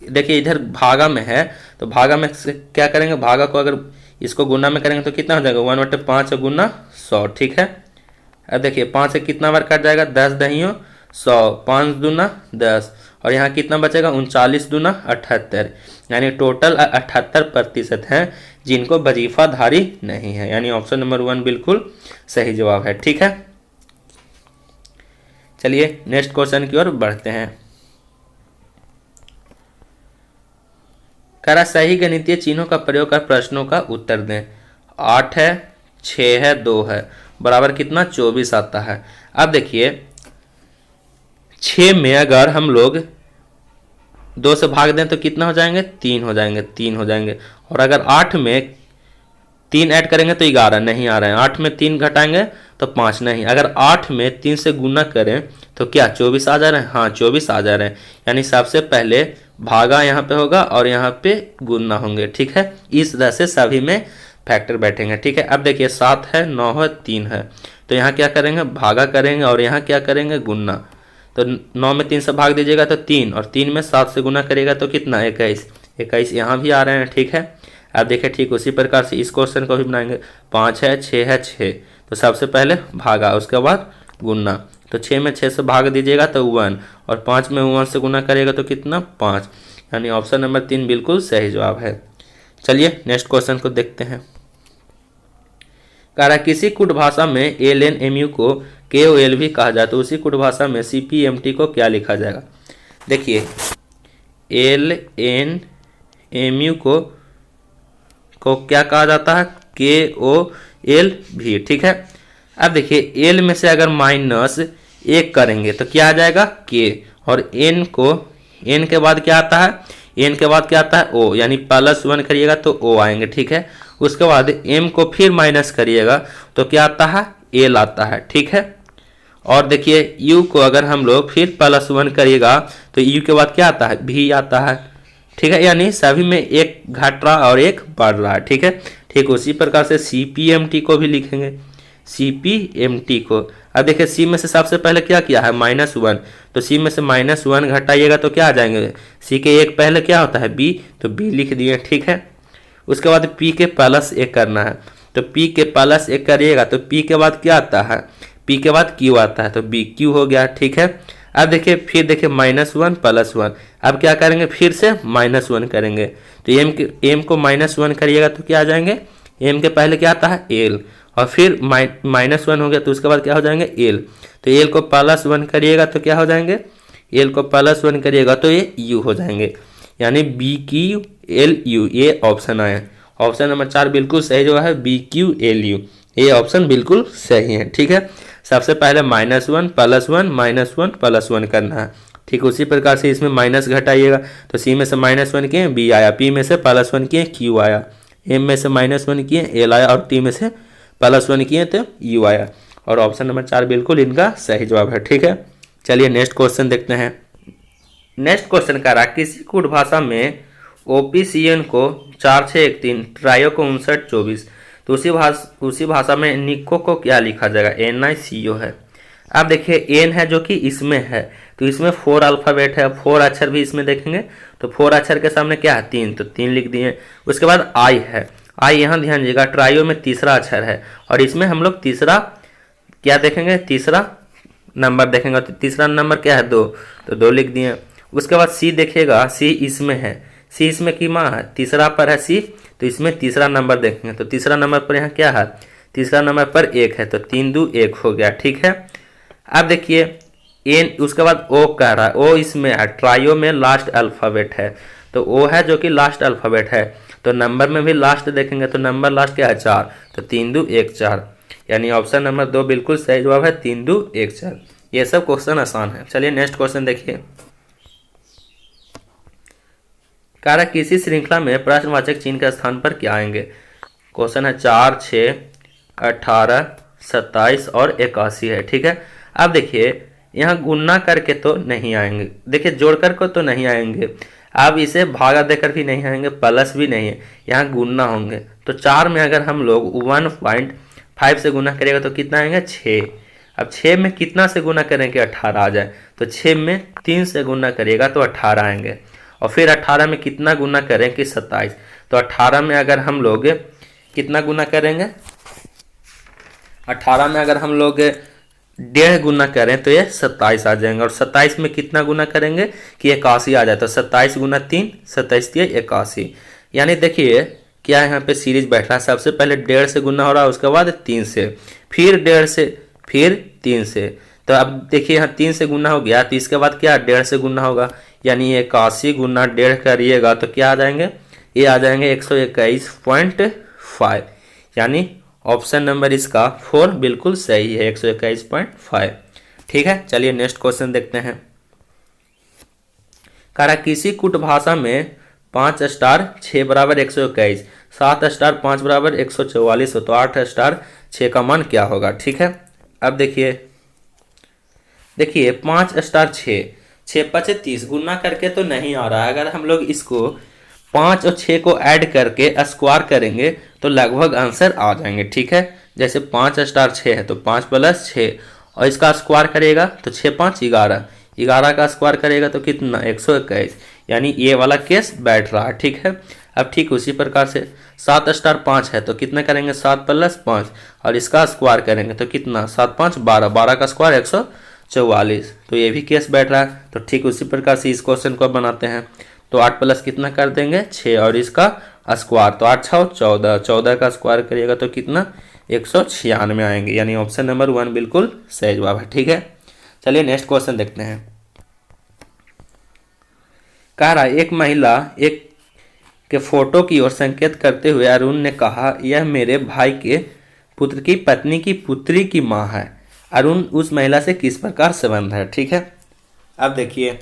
देखिए इधर भागा में है तो भागा में से क्या करेंगे, भागा को अगर इसको गुना में करेंगे तो कितना हो जाएगा 1/5 गुना 100 ठीक है। अब देखिए 5 से कितना बार कट जाएगा 10 दहियों 100, 5 दूना 10, और यहाँ कितना बचेगा 39 दूना 78, यानी टोटल 78% हैं जिनको वजीफाधारी नहीं है, यानी ऑप्शन नंबर 1 बिल्कुल सही जवाब है ठीक है। चलिए नेक्स्ट क्वेश्चन की ओर बढ़ते हैं। करा सही गणितीय चिन्हों का प्रयोग कर प्रश्नों का उत्तर दें। 8 है 6 है 2 है बराबर कितना 24 आता है। अब देखिए 6 में अगर हम लोग 2 से भाग दें तो कितना हो जाएंगे 3 हो जाएंगे, 3 हो जाएंगे, और अगर 8 में 3 ऐड करेंगे तो 11 नहीं आ रहे हैं, 8 में 3 घटाएंगे तो 5 नहीं, अगर 8 में 3 से गुना करें तो क्या 24 आ जा रहे हैं, हाँ 24 आ जा रहे हैं, यानी सबसे पहले भागा यहाँ पे होगा और यहाँ पे गुना होंगे ठीक है। इस तरह से सभी में फैक्टर बैठेंगे ठीक है। अब देखिए 7 है 9 है 3 है, तो यहाँ क्या करेंगे भागा करेंगे और यहाँ क्या करेंगे गुना, तो 9 में 3 से भाग दीजिएगा तो 3, और 3 में 7 से गुना करिएगा तो कितना 21, 21 यहाँ भी आ रहे हैं ठीक है। अब देखिए ठीक उसी प्रकार से इस क्वेश्चन को भी बनाएंगे। 5 है 6 है 6, तो सबसे पहले भागा उसके बाद गुना, तो 6 में 6 से भाग दीजिएगा तो 1, और 5 में 1 से गुना करिएगा तो कितना 5, यानी ऑप्शन नंबर 3 बिल्कुल सही जवाब है। चलिए नेक्स्ट क्वेश्चन को देखते हैं। कह रहा किसी कुट भाषा में LNMU को KOL भी कहा जाए तो उसी कुट भाषा में CPMT को क्या लिखा जाएगा। देखिए LNMU को क्या कहा जाता है KOL भी ठीक है। अब देखिए L में से अगर -1 करेंगे तो क्या आ जाएगा K, और N के बाद क्या आता है, N के बाद क्या आता है O, यानी +1 करिएगा तो O आएंगे ठीक है। उसके बाद M को फिर माइनस करिएगा तो क्या आता है L आता है ठीक है। और देखिए U को अगर हम लोग फिर +1 करिएगा तो U के बाद क्या आता है V आता है ठीक है, यानी सभी में एक घट रहा और एक बढ़ रहा है ठीक है। ठीक उसी प्रकार से CPMT को भी लिखेंगे, CPMT को। अब देखिए C में से सबसे पहले क्या किया है -1, तो C में से -1 घटाइएगा तो क्या आ जाएंगे, C के एक पहले क्या होता है B, तो B लिख दिए ठीक है। उसके बाद P के +1 करना है, तो P के +1 करिएगा तो P के बाद क्या आता है, P के बाद Q आता है तो BQ हो गया ठीक है। अब देखिए फिर देखिए -1 +1, अब क्या करेंगे फिर से -1 करेंगे, तो M को -1 करिएगा तो क्या आ जाएंगे, M के पहले क्या आता है L, और फिर -1 हो गया तो उसके बाद क्या हो जाएंगे L, तो L को +1 करिएगा तो क्या हो जाएंगे, L को +1 करिएगा तो ये U हो जाएंगे, यानी BQLU ये ऑप्शन आया। ऑप्शन नंबर 4 बिल्कुल सही जो है BQLU, ये ऑप्शन बिल्कुल सही है ठीक है। सबसे पहले -1 +1 -1 +1 करना है, ठीक उसी प्रकार से इसमें माइनस घटाइएगा, तो सी में से -1 किए बी आया, पी में से +1 किए क्यू आया, एम में से -1 किए एल आया और टी में से +1 किए तो यू आया। और ऑप्शन नंबर 4 बिल्कुल इनका सही जवाब है। ठीक है, चलिए नेक्स्ट क्वेश्चन देखते हैं। नेक्स्ट क्वेश्चन कह रहा है किसी कूट भाषा में OPCN को 4613, ट्रायो को 5924, तो उसी भाषा में निको को क्या लिखा जाएगा? NICO है। अब देखिए एन है जो कि इसमें है, तो इसमें 4 अल्फ़ाबेट है, 4 अक्षर भी इसमें देखेंगे तो 4 अक्षर के सामने क्या है? 3, तो 3 लिख दिए। उसके बाद आई है, आई यहाँ ध्यान दीजिएगा ट्रायो में तीसरा अक्षर है और इसमें हम लोग तीसरा क्या देखेंगे? तीसरा नंबर देखेंगे, तो तीसरा नंबर क्या है? 2, तो 2 लिख दिए। उसके बाद सी देखिएगा, सी इसमें है, सी इसमें की माँ है, तीसरा पर है सी, तो इसमें तीसरा नंबर देखेंगे तो तीसरा नंबर पर यहाँ क्या है? तीसरा नंबर पर 1 है, तो 3 2 1 हो गया। ठीक है, अब देखिए एन, उसके बाद ओ कह रहा है, ओ इसमें है, ट्रायो में लास्ट अल्फ़ाबेट है, तो ओ है जो कि लास्ट अल्फ़ाबेट है, तो नंबर में भी लास्ट देखेंगे तो नंबर लास्ट क्या है? 4, तो 3 2 1 4, यानी ऑप्शन नंबर 2 बिल्कुल सही जवाब है, 3 2 1 4। ये सब क्वेश्चन आसान है। चलिए नेक्स्ट क्वेश्चन देखिए। कार्य किसी श्रृंखला में प्रश्नवाचक चिन्ह के स्थान पर क्या आएंगे? क्वेश्चन है 4 6 18 27 और 81 है। ठीक है, अब देखिए यहाँ गुणा करके तो नहीं आएंगे, देखिए जोड़ कर को तो नहीं आएंगे, अब इसे भागा देकर भी नहीं आएंगे, प्लस भी नहीं है, यहाँ गुणा होंगे। तो 4 में अगर हम लोग 1.5 से गुना करेगा तो कितना आएंगे? 6। अब 6 में कितना से गुना करें कि 18 आ जाए? तो 6 में 3 से गुना करिएगा तो 18 आएंगे, और फिर 18 में कितना गुना करें कि 27, तो 18 में अगर हम लोग कितना गुना करेंगे? 18 में अगर हम लोग 1.5 गुना करें तो ये 27 आ जाएंगे, और 27 में कितना गुना करेंगे कि 81 आ जाए, तो 27 गुना 3 27 3 81। यानी देखिए क्या यहाँ पे सीरीज बैठ रहा है, सबसे पहले 1.5 से गुना हो रहा है, उसके बाद 3 से, फिर 1.5 से, फिर 3 से, तो अब देखिए यहाँ 3 से गुना हो गया, तो इसके बाद क्या 1.5 से गुना होगा, यानी 81 गुना 1.5 करिएगा तो क्या आ जाएंगे? ये आ जाएंगे 121.5, यानी ऑप्शन नंबर इसका 4 बिल्कुल सही है, 121.5। ठीक है, चलिए नेक्स्ट क्वेश्चन देखते हैं। कह किसी कूट भाषा में 5 स्टार 6 बराबर 121, 7 स्टार 5 बराबर 144 हो, तो 8 स्टार 6 का मान क्या होगा? ठीक है, अब देखिए 5 स्टार 6 5 30, गुना करके तो नहीं आ रहा है, अगर हम लोग इसको 5 और 6 को ऐड करके स्क्वायर करेंगे तो लगभग आंसर आ जाएंगे। ठीक है, जैसे 5 स्टार 6 है तो 5 + 6, और इसका स्क्वायर करेगा तो 6 5 11, 11 का स्क्वायर करेगा तो कितना? 121, यानी ये वाला केस बैठ रहा है। ठीक है, अब ठीक उसी प्रकार से 7 स्टार 5 है तो कितना करेंगे? 7 + 5, और इसका स्क्वायर करेंगे तो कितना? 7 5 12, 12 का स्क्वायर 144, तो ये भी केस बैठ रहा है। तो ठीक उसी प्रकार से इस क्वेश्चन को बनाते हैं, तो 8 प्लस कितना कर देंगे? 6, और इसका स्क्वायर, तो 8 6 14, 14 का स्क्वायर करिएगा तो कितना? 196 आएंगे, यानी ऑप्शन नंबर 1 बिल्कुल सही जवाब है। ठीक है, चलिए नेक्स्ट क्वेश्चन देखते हैं। कह रहा एक महिला एक के फोटो की ओर संकेत करते हुए अरुण ने कहा, यह मेरे भाई के पुत्र की पत्नी की पुत्री की माँ है। अरुण उस महिला से किस प्रकार संबंध है? ठीक है, अब देखिए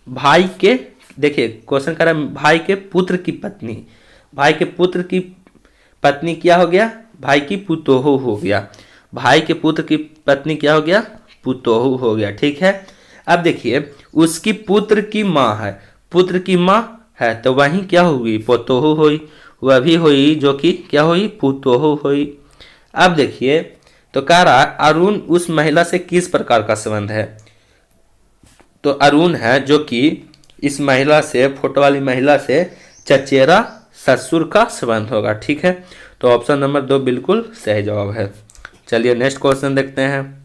भाई के, देखिए क्वेश्चन कर रहा है भाई के पुत्र की पत्नी, भाई के पुत्र की पत्नी क्या हो गया? भाई की पुतोहू हो गया, भाई के पुत्र की पत्नी क्या हो गया? पुतोहू हो गया। ठीक है, अब देखिए उसकी पुत्र की माँ है, पुत्र की माँ है तो वही क्या हुई? पुतोहू हुई, वह भी हुई जो कि क्या हुई? पुतोहू हुई। अब देखिए तो कह रहा अरुण उस महिला से किस प्रकार का संबंध है? तो अरुण है जो कि इस महिला से, फोटो वाली महिला से चचेरा ससुर का संबंध होगा। ठीक है, तो ऑप्शन नंबर 2 बिल्कुल सही जवाब है। चलिए नेक्स्ट क्वेश्चन देखते हैं।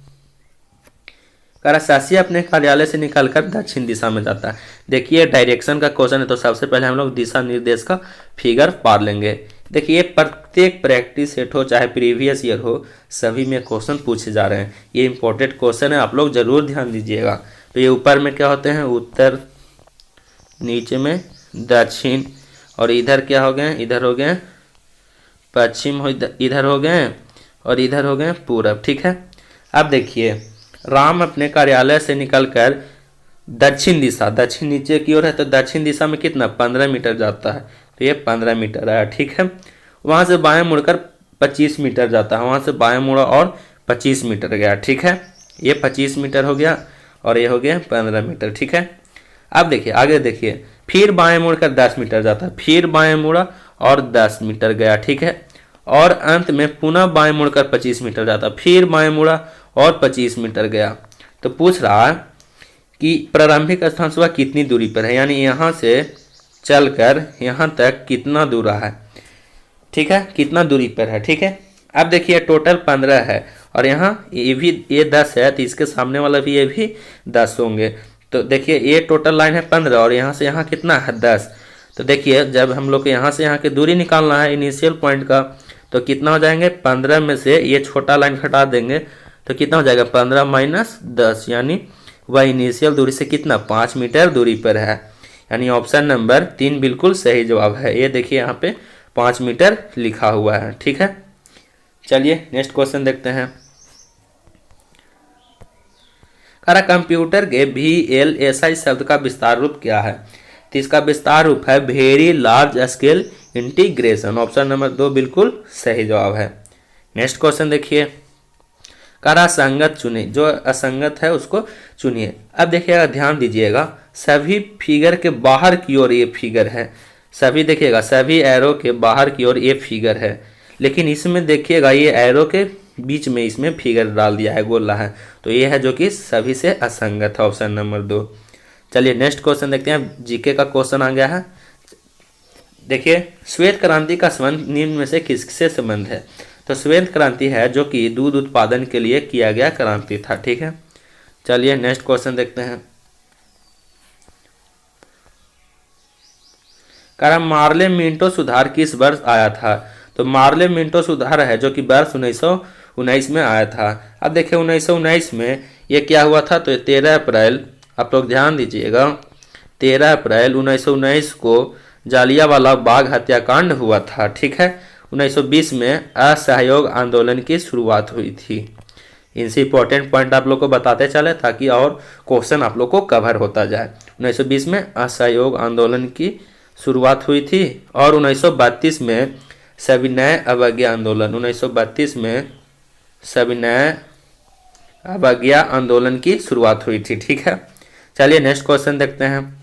शशि अपने कार्यालय से निकलकर दक्षिण दिशा में जाता है। देखिए डायरेक्शन का क्वेश्चन है, तो सबसे पहले हम लोग दिशा निर्देश का फिगर पार लेंगे। देखिए प्रत्येक प्रैक्टिस सेट हो चाहे प्रीवियस ईयर हो, सभी में क्वेश्चन पूछे जा रहे हैं। ये इंपॉर्टेंट क्वेश्चन है, आप लोग जरूर ध्यान दीजिएगा। तो ये ऊपर में क्या होते हैं? उत्तर, नीचे में दक्षिण, और इधर क्या हो गए? इधर हो गए पश्चिम, हो इधर हो गए, और इधर हो गए पूरब। ठीक है, अब देखिए राम अपने कार्यालय से निकलकर दक्षिण दिशा, दक्षिण नीचे की ओर है तो दक्षिण दिशा में कितना 15 मीटर जाता है, तो ये 15 मीटर आया। ठीक है, वहां से बाएं मुड़कर 25 मीटर जाता है, वहां से बाएं मुड़ा और 25 मीटर गया। ठीक है, ये 25 मीटर हो गया और ये हो गया 15 मीटर। ठीक है, अब देखिए आगे देखिए, फिर बाएं मुड़कर 10 मीटर जाता है, फिर बाएं मुड़ा और 10 मीटर गया। ठीक है, और अंत में पुनः बाएं मुड़कर 25 मीटर जाता, फिर बाएं मुड़ा और 25 मीटर गया। तो पूछ रहा है कि प्रारंभिक स्थान से वह कितनी दूरी पर है, यानी यहाँ से चलकर यहाँ तक कितना दूर है। ठीक है, कितना दूरी पर है। ठीक है, अब देखिए टोटल 15 है और यहाँ ये 10 है, तो इसके सामने वाला भी ये भी 10 होंगे। तो देखिए ये टोटल लाइन है 15 और यहाँ से यहाँ कितना है 10। तो देखिए जब हम लोग को यहाँ से यहाँ की दूरी निकालना है इनिशियल पॉइंट का, तो कितना हो जाएंगे 15 में से ये छोटा लाइन हटा देंगे तो कितना हो जाएगा 15 माइनस 10, यानी वह इनिशियल दूरी से कितना 5 मीटर दूरी पर है। यानी ऑप्शन नंबर 3 बिल्कुल सही जवाब है। ये देखिए यहाँ पे 5 मीटर लिखा हुआ है। ठीक है, चलिए नेक्स्ट क्वेश्चन देखते हैं। कंप्यूटर के VLSI शब्द का विस्तार रूप क्या है, तो इसका विस्तार रूप है very large scale integration. Option number 2 बिल्कुल सही जवाब है। नेक्स्ट क्वेश्चन देखिए, असंगत चुने, जो असंगत है उसको चुनिए। अब देखिएगा ध्यान दीजिएगा, सभी फिगर के बाहर की ओर ये फिगर है, सभी देखिएगा सभी एरो के बाहर की ओर ये फिगर है, लेकिन इसमें देखिएगा ये एरो के बीच में इसमें फिगर डाल दिया है, गोला है, तो ये है जो कि सभी से असंगत है। Option number 2। चलिए नेक्स्ट क्वेश्चन देखते हैं, जीके का क्वेश्चन आ गया है। देखिए श्वेत क्रांति का संबंध निम्न में से किससे संबंध है, तो श्वेत क्रांति है जो कि दूध उत्पादन के लिए किया गया क्रांति था। ठीक है, चलिए नेक्स्ट क्वेश्चन देखते हैं। मार्ले मिंटो सुधार किस वर्ष आया था, तो मार्ले मिंटो सुधार है जो कि वर्ष 1919 में आया था। अब देखिए 1919 में ये क्या हुआ था, तो 13 अप्रैल, आप लोग ध्यान दीजिएगा, 13 अप्रैल 1919 को जालियांवाला बाग हत्याकांड हुआ था। ठीक है, 1920 में असहयोग आंदोलन की शुरुआत हुई थी। इनसे इंपॉर्टेंट पॉइंट आप लोग को बताते चले ताकि और क्वेश्चन आप लोग को कवर होता जाए। 1920 में असहयोग आंदोलन की शुरुआत हुई थी और 1932 में सविनय अवज्ञा आंदोलन, 1932 में सविनय अवज्ञा आंदोलन की शुरुआत हुई थी। ठीक है, चलिए नेक्स्ट क्वेश्चन देखते हैं।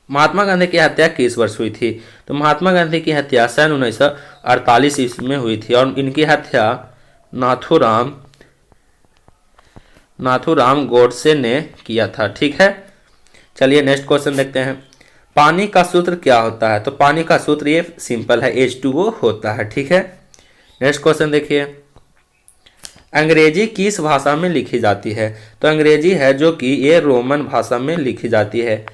महात्मा गांधी की हत्या किस वर्ष हुई थी, तो महात्मा गांधी की हत्या सन 1948 ईस्वी में हुई थी और इनकी हत्या नाथूराम गोडसे ने किया था। ठीक है, चलिए नेक्स्ट क्वेश्चन देखते हैं। पानी का सूत्र क्या होता है, तो पानी का सूत्र ये सिंपल है, H2O होता है। ठीक है, नेक्स्ट क्वेश्चन देखिए, अंग्रेजी किस भाषा में लिखी जाती है, तो अंग्रेजी है जो कि ये रोमन भाषा में लिखी जाती है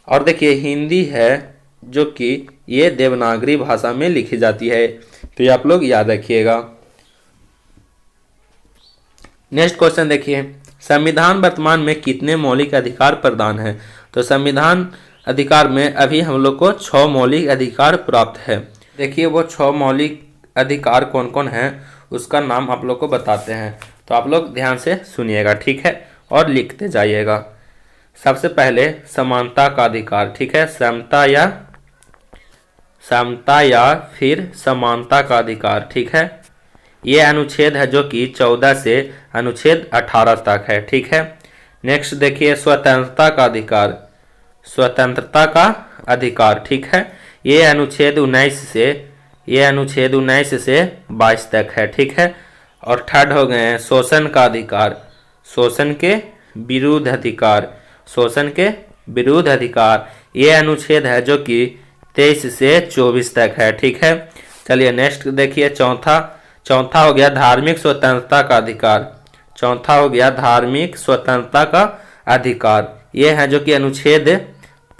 और देखिए हिंदी है जो कि ये देवनागरी भाषा में लिखी जाती है, तो ये आप लोग याद रखिएगा। नेक्स्ट क्वेश्चन देखिए, संविधान वर्तमान में कितने मौलिक अधिकार प्रदान है, तो संविधान अधिकार में अभी हम लोग को 6 मौलिक अधिकार प्राप्त है। देखिए वो 6 मौलिक अधिकार कौन कौन है उसका नाम आप लोग को बताते हैं, तो आप लोग ध्यान से सुनिएगा। ठीक है, और लिखते जाइएगा। सबसे पहले समानता का अधिकार। ठीक है, समता या फिर समानता का अधिकार। ठीक है, ये अनुच्छेद है जो कि 14 से अनुच्छेद 18 तक है। ठीक है, नेक्स्ट देखिए स्वतंत्रता का अधिकार, स्वतंत्रता का अधिकार। ठीक है, ये अनुच्छेद 19 से 22 तक है। ठीक है, और थर्ड हो गए हैं शोषण का अधिकार, शोषण के विरुद्ध अधिकार, शोषण के विरुद्ध अधिकार, ये अनुच्छेद है जो कि 23 से 24 तक है। ठीक है, चलिए नेक्स्ट देखिए चौथा हो गया धार्मिक स्वतंत्रता का अधिकार, चौथा हो गया धार्मिक स्वतंत्रता का अधिकार, ये है जो कि अनुच्छेद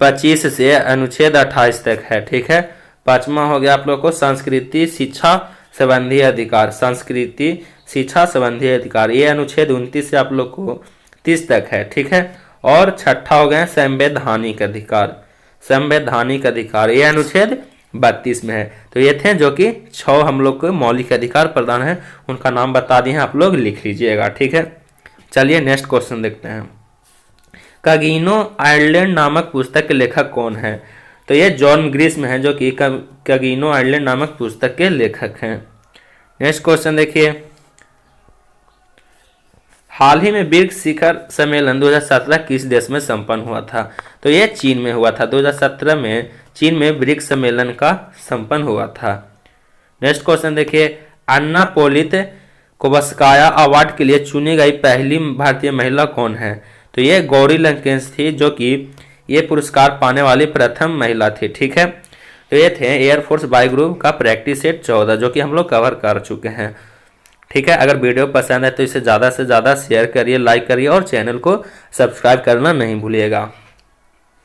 25 से अनुच्छेद 28 तक है। ठीक है, पांचवा हो गया आप लोग को संस्कृति शिक्षा संबंधी अधिकार, संस्कृति शिक्षा संबंधी अधिकार, ये अनुच्छेद 29 से आप लोग को 30 तक है। ठीक है, और छठा हो गया संवैधानिक अधिकार, संवैधानिक अधिकार, ये अनुच्छेद 32 में है। तो ये थे जो कि 6 हम लोग को मौलिक अधिकार प्रदान है, उनका नाम बता दिए हैं, आप लोग लिख लीजिएगा। ठीक है, चलिए नेक्स्ट क्वेश्चन देखते हैं। कगिनो आयरलैंड नामक पुस्तक के लेखक कौन है? तो ये जॉन ग्रिश्म है जो कि कगिनो आयरलैंड नामक पुस्तक के लेखक हैं। नेक्स्ट क्वेश्चन देखिए, हाल ही में ब्रिक्स शिखर सम्मेलन 2017 किस देश में संपन्न हुआ था? तो यह चीन में हुआ था। 2017 में चीन में ब्रिक्स सम्मेलन का संपन्न हुआ था। नेक्स्ट क्वेश्चन देखिए, अन्ना पोलितकोवस्काया अवार्ड के लिए चुनी गई पहली भारतीय महिला कौन है? तो ये गौरी लंकेश थी जो कि ये पुरस्कार पाने वाली प्रथम महिला थी। ठीक है, तो ये थे एयरफोर्स बाई ग्रुप का प्रैक्टिस सेट 14 जो कि हम लोग कवर कर चुके हैं। ठीक है, अगर वीडियो पसंद है तो इसे ज़्यादा से ज़्यादा शेयर करिए, लाइक करिए और चैनल को सब्सक्राइब करना नहीं भूलिएगा।